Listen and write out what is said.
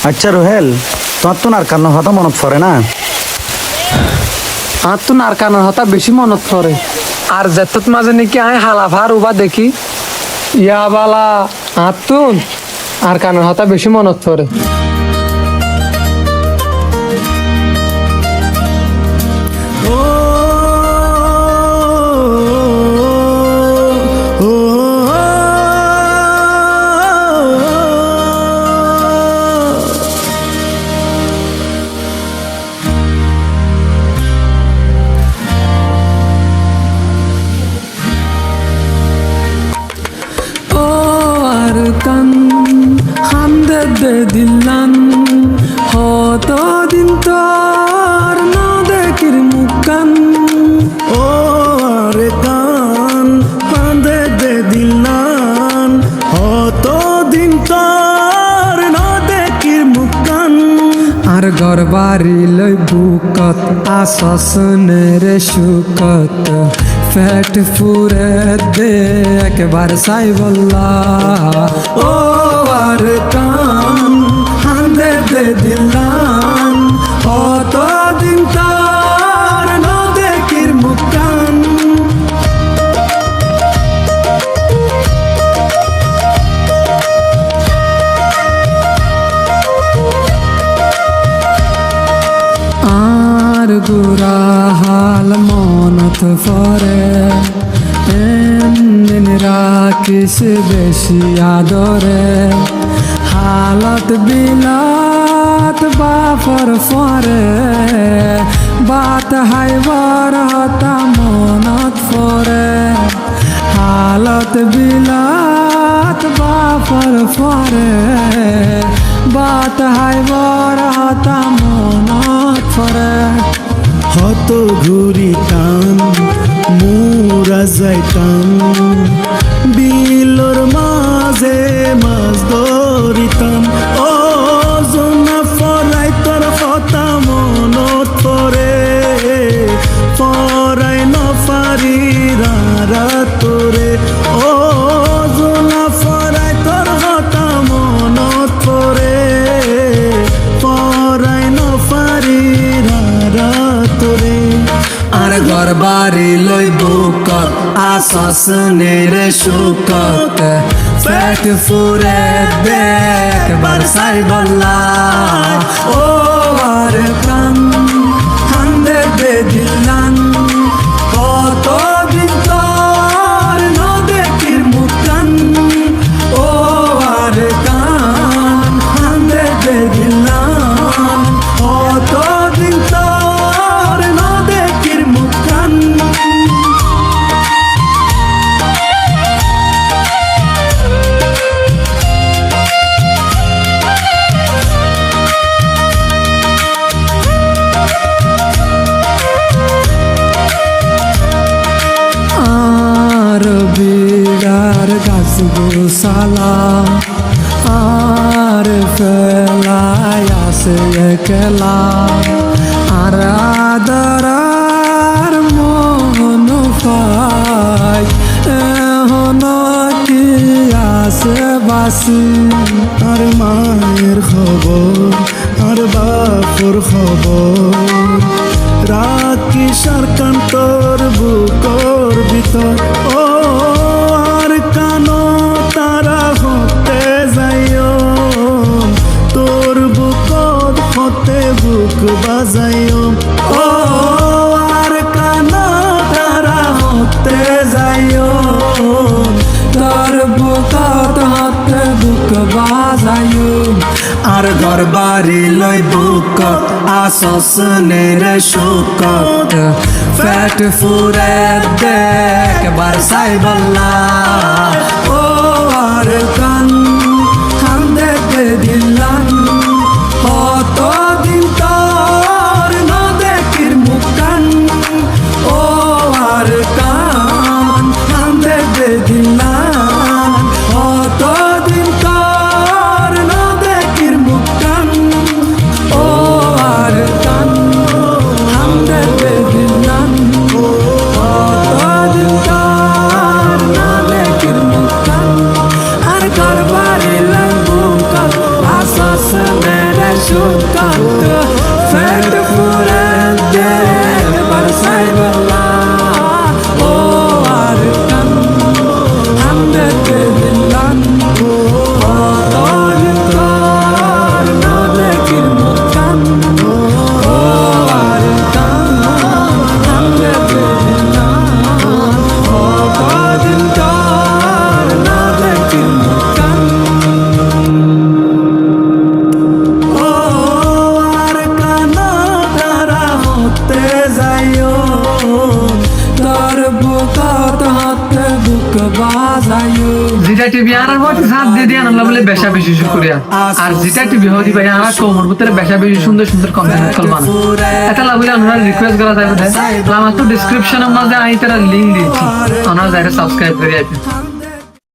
আচ্ছা রোহেল, তোমার তো নারকানোর কথা মনত পড়ে না? আর তো নারকানোর হতা বেশি মনত পড়ে। আর যেত মাঝে নাকি আয় হালাফার উবা দেখি ইয়া বালা আতুন আর কানোর হতা বেশি মনত পড়ে। আর কান হামদে দে দিলান হত দিন তোর না দেখির মুকান। ও আরে কান কান্দে দে দিলান হত দিন তোর না দেখির মুকান। আর ঘর বাড়ি লই বুকত আসস রে সুকত ফ্যাট ফুরে দে একবার সাই বল্লা। ও আর কান কান্দে দে দিলান হত দিন তোর না দেখির মুকান। আর গুরা হাল মনত পরে এমদিন রাখিস বেশি আদরে হালত বিলাত বাফর ফরে বাত হাইবার হতা মনত পরে হালত বিলাত বাফর ফরে বাত হাইবার হতা মনত পরে। হত ঘুরিতাম মুরা যাইতাম বিলর মাঝে মাছ ধরিতাম। ও জনা ফরাই তোর কথা মনত পরে ফরাই নফারি রাত তোরে। ও জনা ফরাই তোর কথা মনত পরে ফরাই নফারি রাত তোরে। আর ঘর বাড়ি লই বুকত আসস রে সুকত ফ্যাট ফুরে দেখবার সাই বল্লা। ও আর প্রাণ হান্দে দে দিলান কত দিন তোর না দেখির মুকান। ও আর কান হান্দে দে দিলান কত দিন তোর না দেখির মুকান। আর বিড়ার গাছ গোসালা আর ফেলায় আসে একলা আর আদরার মন পাই এখন কি আসে বাসি। আর মায়ের খবর আর বাপুর খবর রাখি সারকান তোর বুকর ভিতর। ও আর কানো তারা হতে যাইও তোর বুকর হতে বুক বাজাইও। ও আর কানো তারা হতে যাইও তোর বুকত হাতে বুক বাজায়ু। আর ঘর বাড়ি লই বুকত আসস রে সুকত ফ্যাট ফুরে দেখবার সাই বল্লা। ও আর কান হামদে দে দিলান হত দিন তোর না দেখির মুকান। ও আর কান হামদে দে দিলান হত দিন তোর না দেখির মুকান। ও আর কান হামদে দে দিলান হত দিন তোর না দেখির মুকান। আর ঘর বাড়ি লই বুকত সুকান্ত ফেট ফুরে দেখ বরসাই বলা ও আর কান হামদে দিলান ও তোর কর না দেখির মুকান ও আর কান হামদে দিলান ও তোর কর না দেখির মুকান ও আর কানা তারা হতে যাইও তোর বুকত হাতে বুক বাজায়ো যেটা টিভি আনার পর সাথ দিয়ে দিয়ে আনলাম বলে বেশা বেশি শুকরিয়া আর যেটা টিভি হদি ভাই আমার কোমর ভিতরে বেশা বেশি সুন্দর সুন্দর কন্টেন্ট করবান এটা লাগলে আমরা রিকোয়েস্ট করা যাবে আমার তো ডেসক্রিপশনের মধ্যে আমি তারা লিংক দিয়েছি আপনারা যারা সাবস্ক্রাইব করে আইতে